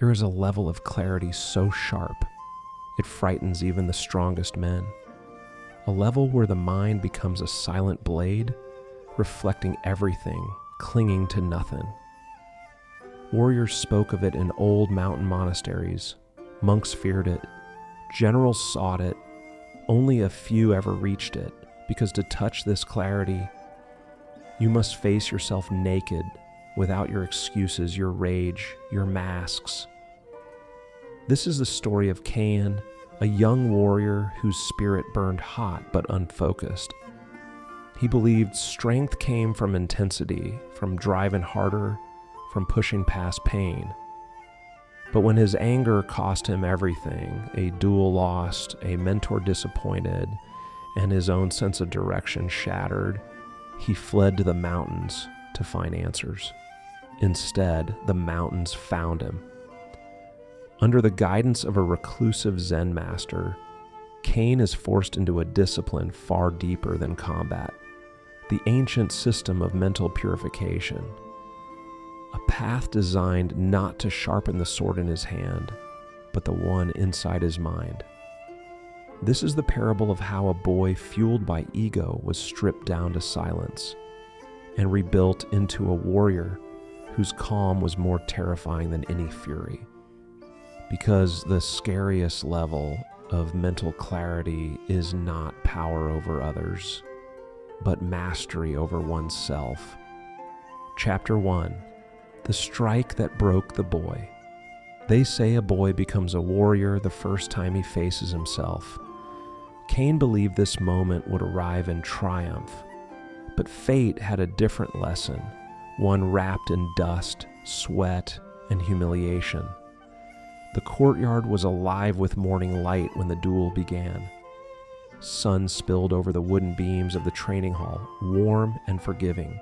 There is a level of clarity so sharp, it frightens even the strongest men. A level where the mind becomes a silent blade, reflecting everything, clinging to nothing. Warriors spoke of it in old mountain monasteries. Monks feared it. Generals sought it. Only a few ever reached it, because to touch this clarity, you must face yourself naked, without your excuses, your rage, your masks. This is the story of Kaen, a young warrior whose spirit burned hot but unfocused. He believed strength came from intensity, from driving harder, from pushing past pain. But when his anger cost him everything, a duel lost, a mentor disappointed, and his own sense of direction shattered, he fled to the mountains to find answers. Instead, the mountains found him. Under the guidance of a reclusive Zen master, Kaen is forced into a discipline far deeper than combat, the ancient system of mental purification, a path designed not to sharpen the sword in his hand, but the one inside his mind. This is the parable of how a boy fueled by ego was stripped down to silence and rebuilt into a warrior whose calm was more terrifying than any fury. Because the scariest level of mental clarity is not power over others, but mastery over oneself. Chapter 1. The strike that broke the boy. They say a boy becomes a warrior the first time he faces himself. Kaen believed this moment would arrive in triumph, but fate had a different lesson, one wrapped in dust, sweat, and humiliation. The courtyard was alive with morning light when the duel began. Sun spilled over the wooden beams of the training hall, warm and forgiving.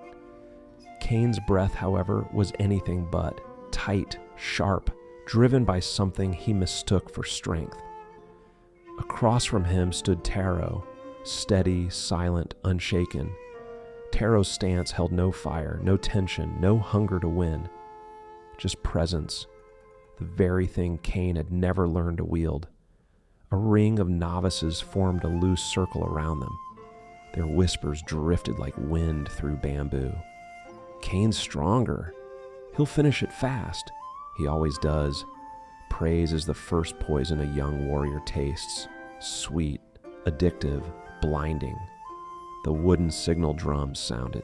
Kane's breath, however, was anything but, tight, sharp, driven by something he mistook for strength. Across from him stood Taro, steady, silent, unshaken. Taro's stance held no fire, no tension, no hunger to win. Just presence, the very thing Kaen had never learned to wield. A ring of novices formed a loose circle around them. Their whispers drifted like wind through bamboo. Kane's stronger. He'll finish it fast. He always does. Praise is the first poison a young warrior tastes. Sweet, addictive, blinding. The wooden signal drums sounded.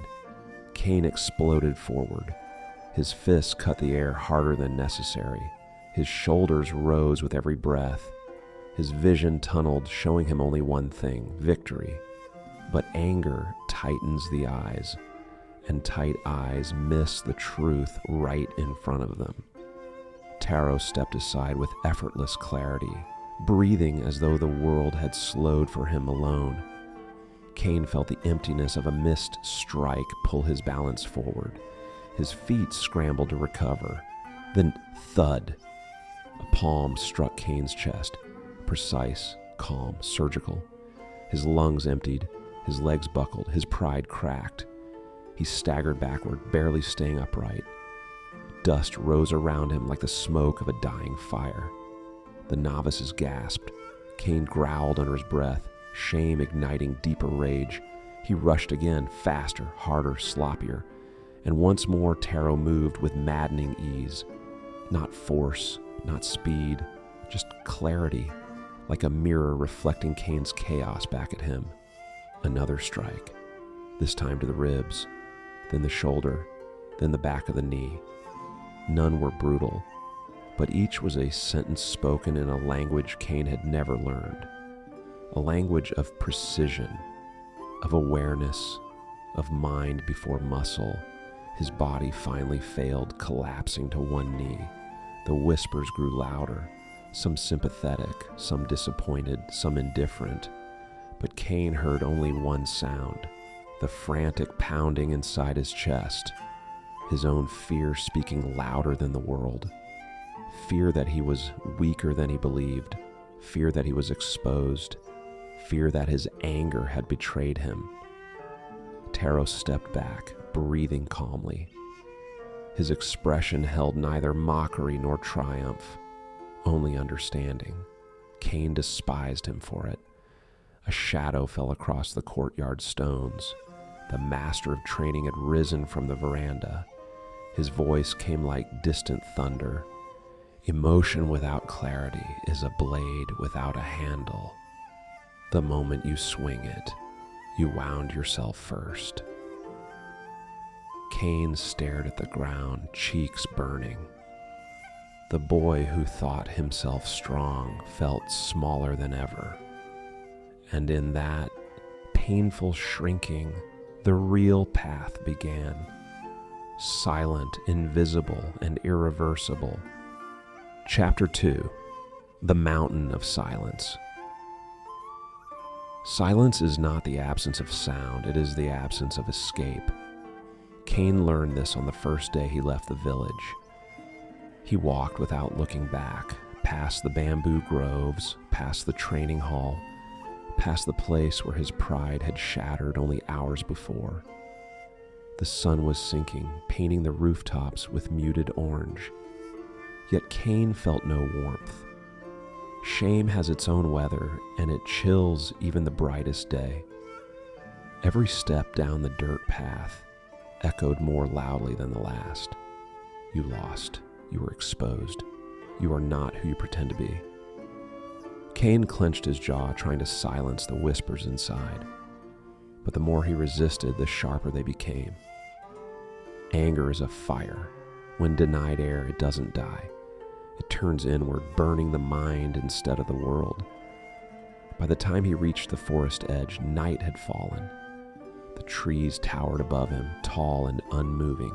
Kaen exploded forward. His fists cut the air harder than necessary. His shoulders rose with every breath. His vision tunneled, showing him only one thing, victory. But anger tightens the eyes, and tight eyes miss the truth right in front of them. Taro stepped aside with effortless clarity, breathing as though the world had slowed for him alone. Kaen felt the emptiness of a missed strike pull his balance forward. His feet scrambled to recover. Then thud. A palm struck Kane's chest. Precise, calm, surgical. His lungs emptied, his legs buckled, his pride cracked. He staggered backward, barely staying upright. Dust rose around him like the smoke of a dying fire. The novices gasped. Kaen growled under his breath, shame igniting deeper rage. He rushed again, faster, harder, sloppier. And once more Taro moved with maddening ease. Not force, not speed, just clarity, like a mirror reflecting Kane's chaos back at him. Another strike, this time to the ribs, then the shoulder, then the back of the knee. None were brutal, but each was a sentence spoken in a language Kaen had never learned. A language of precision, of awareness, of mind before muscle. His body finally failed, collapsing to one knee. The whispers grew louder, some sympathetic, some disappointed, some indifferent. But Kaen heard only one sound, the frantic pounding inside his chest, his own fear speaking louder than the world. Fear that he was weaker than he believed, fear that he was exposed, fear that his anger had betrayed him. Taro stepped back, breathing calmly. His expression held neither mockery nor triumph, only understanding. Kaen despised him for it. A shadow fell across the courtyard stones. The master of training had risen from the veranda. His voice came like distant thunder. Emotion without clarity is a blade without a handle. The moment you swing it, you wound yourself first. Kaen stared at the ground, cheeks burning. The boy who thought himself strong felt smaller than ever. And in that painful shrinking, the real path began. Silent, invisible, and irreversible. Chapter 2: The Mountain of Silence. Silence is not the absence of sound, it is the absence of escape. Kaen learned this on the first day he left the village. He walked without looking back, past the bamboo groves, past the training hall, past the place where his pride had shattered only hours before. The sun was sinking, painting the rooftops with muted orange. Yet Kaen felt no warmth. Shame has its own weather, and it chills even the brightest day. Every step down the dirt path echoed more loudly than the last. You lost. You were exposed. You are not who you pretend to be. Kaen clenched his jaw, trying to silence the whispers inside. But the more he resisted, the sharper they became. Anger is a fire. When denied air, it doesn't die. It turns inward, burning the mind instead of the world. By the time he reached the forest edge, night had fallen. The trees towered above him, tall and unmoving,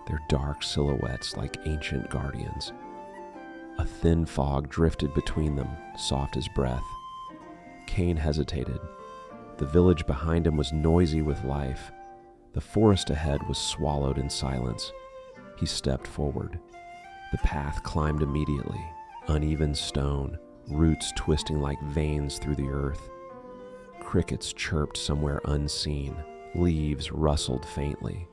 their dark silhouettes like ancient guardians. A thin fog drifted between them, soft as breath. Kaen hesitated. The village behind him was noisy with life. The forest ahead was swallowed in silence. He stepped forward. The path climbed immediately, uneven stone, roots twisting like veins through the earth. Crickets chirped somewhere unseen, leaves rustled faintly.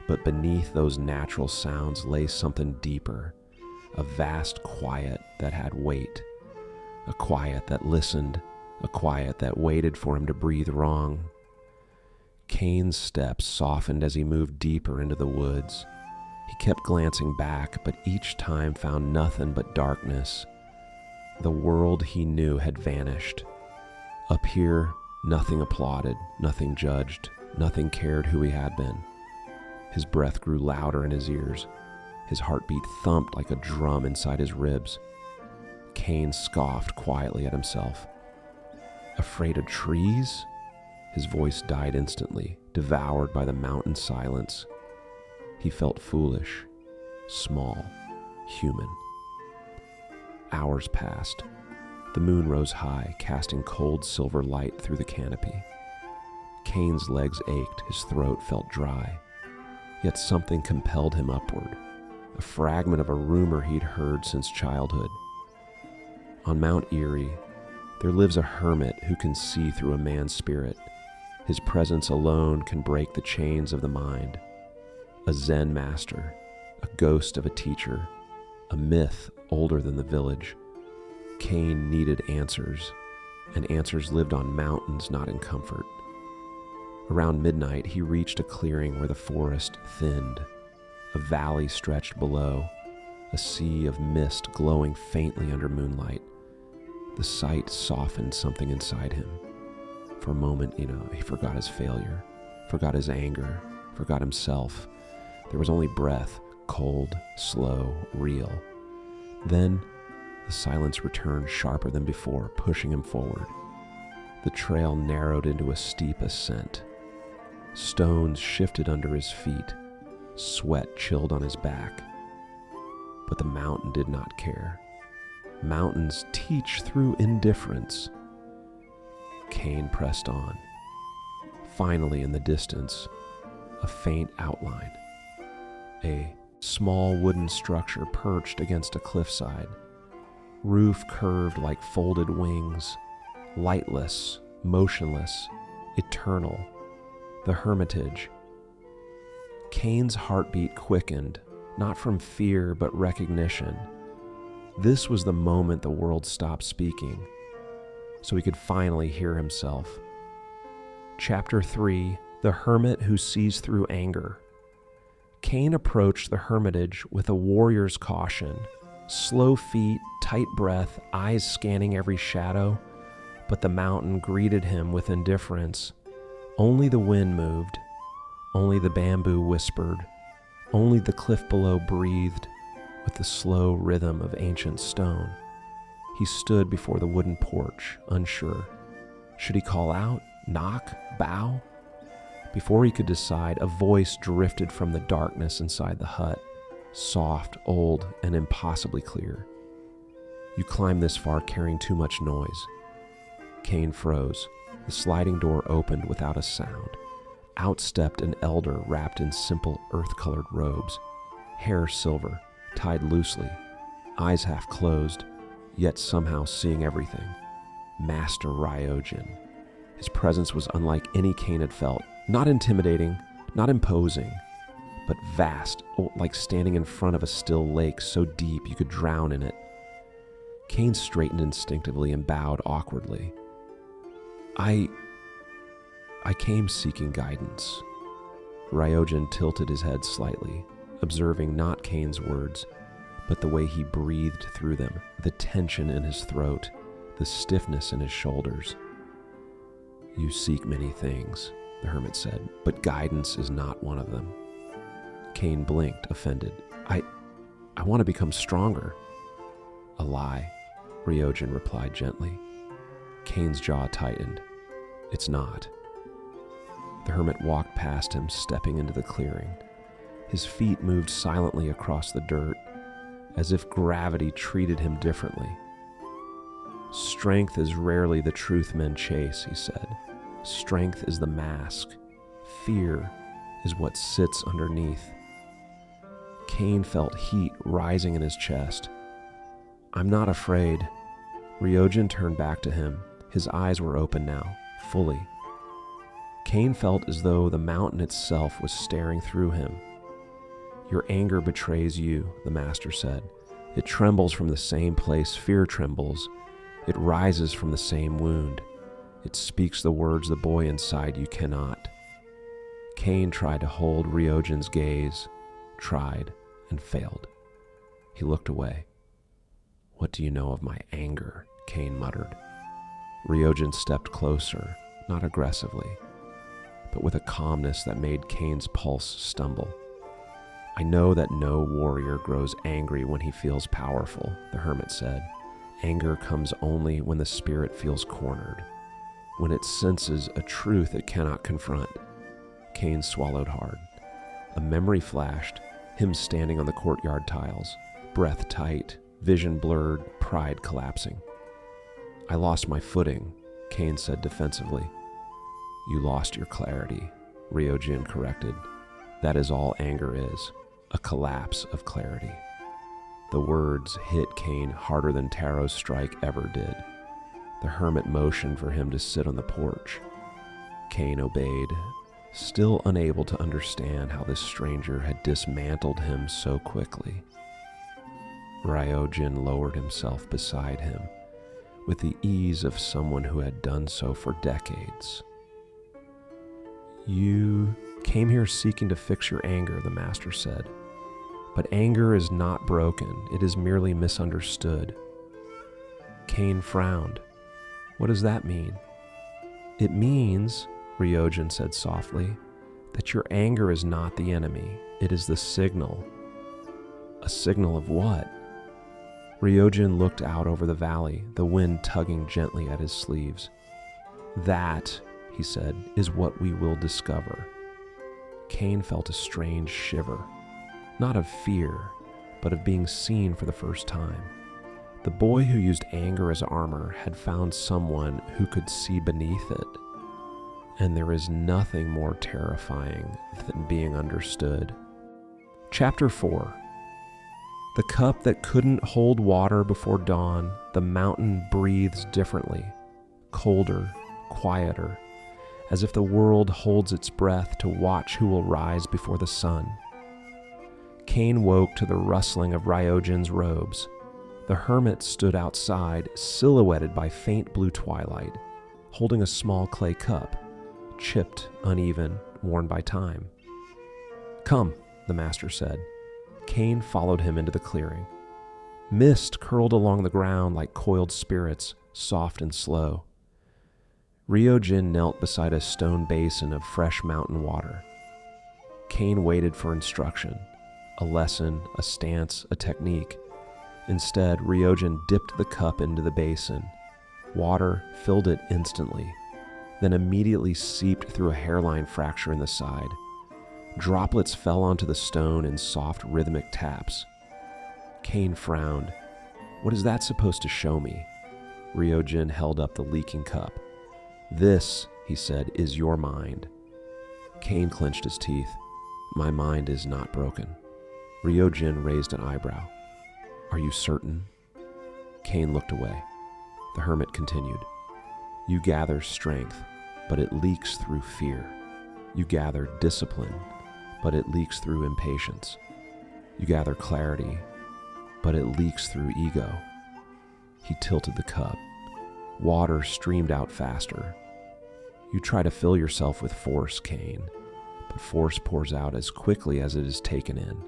But beneath those natural sounds lay something deeper, a vast quiet that had weight, a quiet that listened, a quiet that waited for him to breathe wrong. Kaen's steps softened as he moved deeper into the woods. He kept glancing back, but each time found nothing but darkness. The world he knew had vanished. Up here, nothing applauded, nothing judged, nothing cared who he had been. His breath grew louder in his ears. His heartbeat thumped like a drum inside his ribs. Kaen scoffed quietly at himself. Afraid of trees? His voice died instantly, devoured by the mountain silence. He felt foolish, small, human. Hours passed. The moon rose high, casting cold silver light through the canopy. Kaen's legs ached, his throat felt dry. Yet something compelled him upward, a fragment of a rumor he'd heard since childhood. On Mount Erie, there lives a hermit who can see through a man's spirit. His presence alone can break the chains of the mind. A Zen master, a ghost of a teacher, a myth older than the village. Kaen needed answers, and answers lived on mountains, not in comfort. Around midnight, he reached a clearing where the forest thinned. A valley stretched below, a sea of mist glowing faintly under moonlight. The sight softened something inside him. For a moment, he forgot his failure, forgot his anger, forgot himself. There was only breath, cold, slow, real. Then, the silence returned sharper than before, pushing him forward. The trail narrowed into a steep ascent. Stones shifted under his feet. Sweat chilled on his back. But the mountain did not care. Mountains teach through indifference. Kaen pressed on. Finally, in the distance, a faint outline. A small wooden structure perched against a cliffside. Roof curved like folded wings. Lightless, motionless, eternal. The hermitage. Kaen's heartbeat quickened, not from fear but recognition. This was the moment the world stopped speaking, so he could finally hear himself. Chapter 3: The Hermit Who Sees Through Anger. Kaen approached the hermitage with a warrior's caution. Slow feet, tight breath, eyes scanning every shadow, but the mountain greeted him with indifference. Only the wind moved, only the bamboo whispered, only the cliff below breathed with the slow rhythm of ancient stone. He stood before the wooden porch, unsure. Should he call out, knock, bow? Before he could decide, a voice drifted from the darkness inside the hut, soft, old, and impossibly clear. You climbed this far carrying too much noise. Kaen froze. The sliding door opened without a sound. Out stepped an elder wrapped in simple earth-colored robes, hair silver, tied loosely, eyes half closed, yet somehow seeing everything. Master Ryojin. His presence was unlike any Kaen had felt, not intimidating, not imposing, but vast, like standing in front of a still lake so deep you could drown in it. Kaen straightened instinctively and bowed awkwardly. I came seeking guidance. Ryojin tilted his head slightly, observing not Kaen's words, but the way he breathed through them, the tension in his throat, the stiffness in his shoulders. You seek many things, the hermit said, but guidance is not one of them. Kaen blinked, offended. I want to become stronger. A lie, Ryojin replied gently. Kaen's jaw tightened. It's not. The hermit walked past him, stepping into the clearing. His feet moved silently across the dirt, as if gravity treated him differently. Strength is rarely the truth men chase, he said. Strength is the mask. Fear is what sits underneath. Kaen felt heat rising in his chest. I'm not afraid. Ryojin turned back to him. His eyes were open now, fully. Kaen felt as though the mountain itself was staring through him. Your anger betrays you, the master said. It trembles from the same place fear trembles. It rises from the same wound. It speaks the words the boy inside you cannot. Kaen tried to hold Ryojin's gaze, tried, and failed. He looked away. What do you know of my anger? Kaen muttered. Ryojin stepped closer, not aggressively, but with a calmness that made Kaen's pulse stumble. I know that no warrior grows angry when he feels powerful, the hermit said. Anger comes only when the spirit feels cornered, when it senses a truth it cannot confront. Kaen swallowed hard. A memory flashed, him standing on the courtyard tiles, breath tight, vision blurred, pride collapsing. I lost my footing, Kaen said defensively. You lost your clarity, Ryojin corrected. That is all anger is, a collapse of clarity. The words hit Kaen harder than Taro's strike ever did. The hermit motioned for him to sit on the porch. Kaen obeyed, still unable to understand how this stranger had dismantled him so quickly. Ryojin lowered himself beside him, with the ease of someone who had done so for decades. You came here seeking to fix your anger, the master said. But anger is not broken, it is merely misunderstood. Kaen frowned. What does that mean? It means, Ryojin said softly, that your anger is not the enemy, it is the signal. A signal of what? Ryojin looked out over the valley, the wind tugging gently at his sleeves. That, he said, is what we will discover. Kaen felt a strange shiver, not of fear, but of being seen for the first time. The boy who used anger as armor had found someone who could see beneath it. And there is nothing more terrifying than being understood. Chapter 4. The cup that couldn't hold water before dawn, the mountain breathes differently, colder, quieter, as if the world holds its breath to watch who will rise before the sun. Kaen woke to the rustling of Ryojin's robes. The hermit stood outside, silhouetted by faint blue twilight, holding a small clay cup, chipped, uneven, worn by time. "Come," the master said. Kaen followed him into the clearing. Mist curled along the ground like coiled spirits, soft and slow. Ryojin knelt beside a stone basin of fresh mountain water. Kaen waited for instruction, a lesson, a stance, a technique. Instead, Ryojin dipped the cup into the basin. Water filled it instantly, then immediately seeped through a hairline fracture in the side. Droplets fell onto the stone in soft rhythmic taps. Kaen frowned. "What is that supposed to show me?" Ryojin held up the leaking cup. "This," he said, "is your mind." Kaen clenched his teeth. "My mind is not broken." Ryojin raised an eyebrow. "Are you certain?" Kaen looked away. The hermit continued. "You gather strength, but it leaks through fear. You gather discipline, but it leaks through impatience. You gather clarity, but it leaks through ego." He tilted the cup. Water streamed out faster. "You try to fill yourself with force, Kaen, but force pours out as quickly as it is taken in."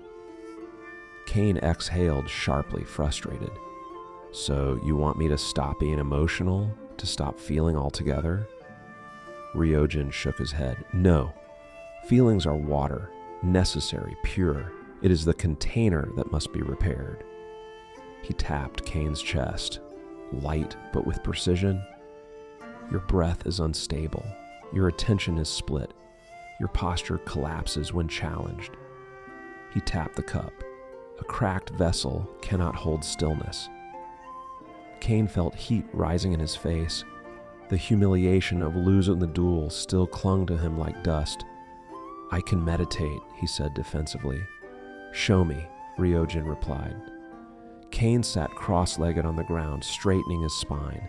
Kaen exhaled sharply, frustrated. "So you want me to stop being emotional, to stop feeling altogether?" Ryojin shook his head. "No. Feelings are water, necessary, pure. It is the container that must be repaired." He tapped Kane's chest, light but with precision. "Your breath is unstable. Your attention is split. Your posture collapses when challenged." He tapped the cup. A cracked vessel cannot hold stillness. Kaen felt heat rising in his face. The humiliation of losing the duel still clung to him like dust. "I can meditate," he said defensively. "Show me," Ryojin replied. Kaen sat cross-legged on the ground, straightening his spine.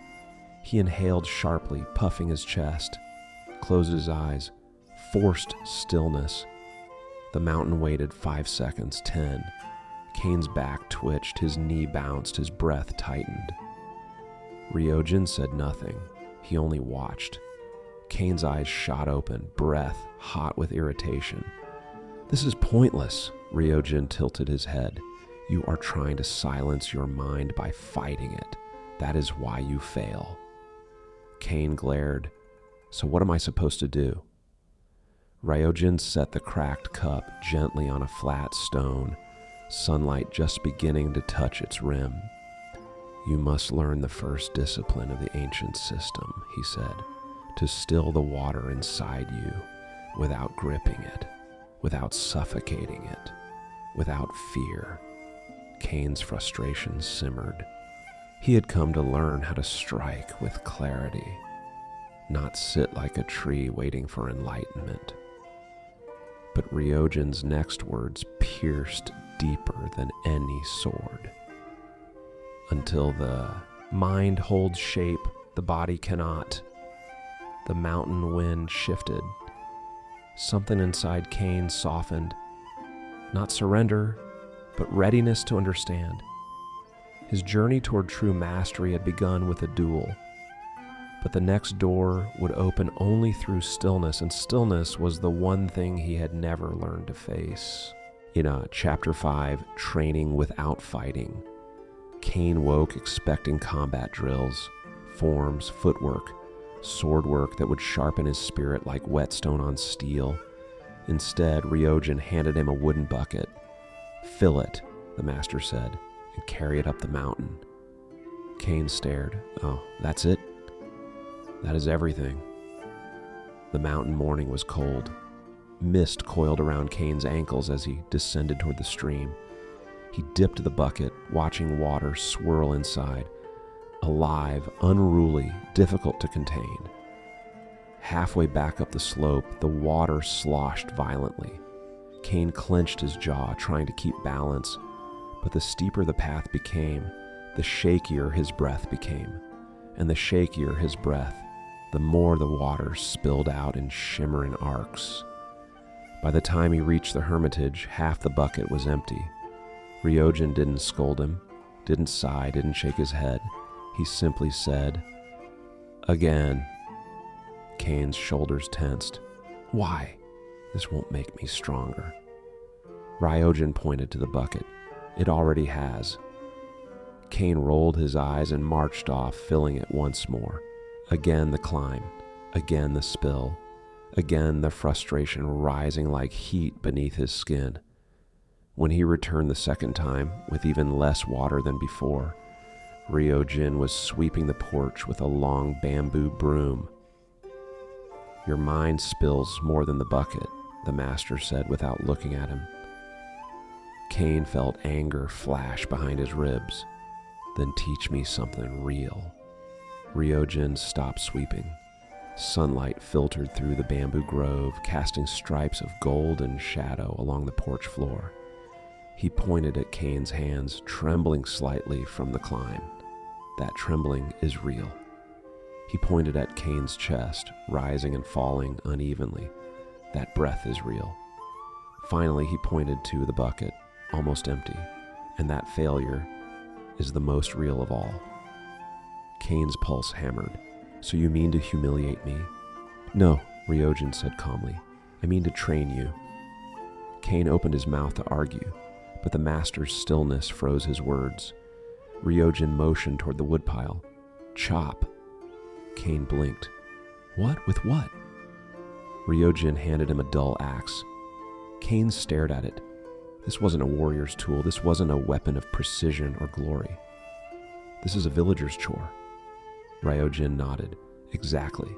He inhaled sharply, puffing his chest, closed his eyes, forced stillness. The mountain waited 5 seconds, 10. Kane's back twitched, his knee bounced, his breath tightened. Ryojin said nothing. He only watched. Kane's eyes shot open, breath hot with irritation. "This is pointless." Ryojin tilted his head. "You are trying to silence your mind by fighting it. That is why you fail." Kaen glared. "So what am I supposed to do?" Ryojin set the cracked cup gently on a flat stone, sunlight just beginning to touch its rim. "You must learn the first discipline of the ancient system," he said, "to still the water inside you without gripping it, without suffocating it, without fear." Kane's frustration simmered. He had come to learn how to strike with clarity, not sit like a tree waiting for enlightenment. But Ryojin's next words pierced deeper than any sword. "Until the mind holds shape, the body cannot." The mountain wind shifted. Something inside Kaen softened. Not surrender, but readiness to understand. His journey toward true mastery had begun with a duel, but the next door would open only through stillness, and stillness was the one thing he had never learned to face. In Chapter 5, Training Without Fighting, Kaen woke expecting combat drills, forms, footwork, sword work that would sharpen his spirit like whetstone on steel. Instead, Ryojin handed him a wooden bucket. "Fill it," the master said, "and carry it up the mountain." Kaen stared. "Oh, that's it? That is everything." The mountain morning was cold. Mist coiled around Kane's ankles as he descended toward the stream. He dipped the bucket, watching water swirl inside. Alive, unruly, difficult to contain. Halfway back up the slope, the water sloshed violently. Kaen clenched his jaw, trying to keep balance, but the steeper the path became, the shakier his breath became, and the shakier his breath, the more the water spilled out in shimmering arcs. By the time he reached the hermitage, half the bucket was empty. Ryojin didn't scold him, didn't sigh, didn't shake his head. He simply said, "Again." Kaen's shoulders tensed. "Why? This won't make me stronger." Ryojin pointed to the bucket. "It already has." Kaen rolled his eyes and marched off, filling it once more. Again the climb, again the spill, again the frustration rising like heat beneath his skin. When he returned the second time, with even less water than before, Ryojin was sweeping the porch with a long bamboo broom. "Your mind spills more than the bucket," the master said without looking at him. Kaen felt anger flash behind his ribs. "Then teach me something real." Ryojin stopped sweeping. Sunlight filtered through the bamboo grove, casting stripes of golden shadow along the porch floor. He pointed at Kaen's hands, trembling slightly from the climb. "That trembling is real." He pointed at Kaen's chest, rising and falling unevenly. "That breath is real." Finally, he pointed to the bucket, almost empty, and that failure is the most real of all. Kaen's pulse hammered. "So you mean to humiliate me?" "No," Ryojin said calmly. "I mean to train you." Kaen opened his mouth to argue, but the master's stillness froze his words. Ryojin motioned toward the woodpile. "Chop." Kaen blinked. "What? With what?" Ryojin handed him a dull axe. Kaen stared at it. This wasn't a warrior's tool. This wasn't a weapon of precision or glory. "This is a villager's chore." Ryojin nodded. "Exactly."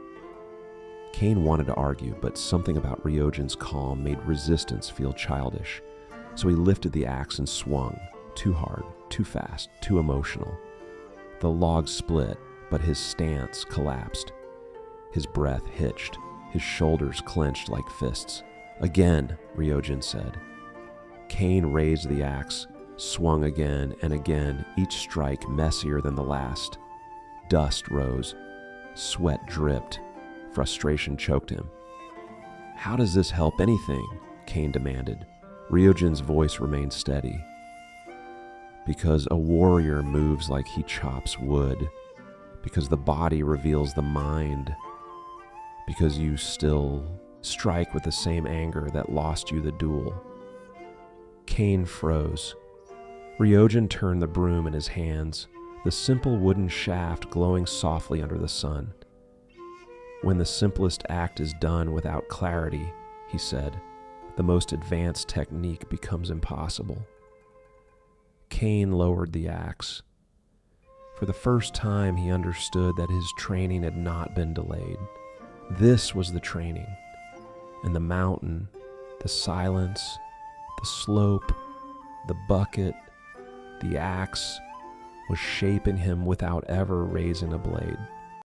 Kaen wanted to argue, but something about Ryojin's calm made resistance feel childish. So he lifted the axe and swung, too hard, too fast, too emotional. The log split, but his stance collapsed. His breath hitched, his shoulders clenched like fists. "Again," Ryojin said. Kaen raised the axe, swung again and again, each strike messier than the last. Dust rose, sweat dripped, frustration choked him. "How does this help anything?" Kaen demanded. Ryojin's voice remained steady. "Because a warrior moves like he chops wood. Because the body reveals the mind. Because you still strike with the same anger that lost you the duel." Kaen froze. Ryojin turned the broom in his hands, the simple wooden shaft glowing softly under the sun. "When the simplest act is done without clarity," he said, "the most advanced technique becomes impossible." Kaen lowered the axe. For the first time, he understood that his training had not been delayed. This was the training. And the mountain, the silence, the slope, the bucket, the axe was shaping him without ever raising a blade.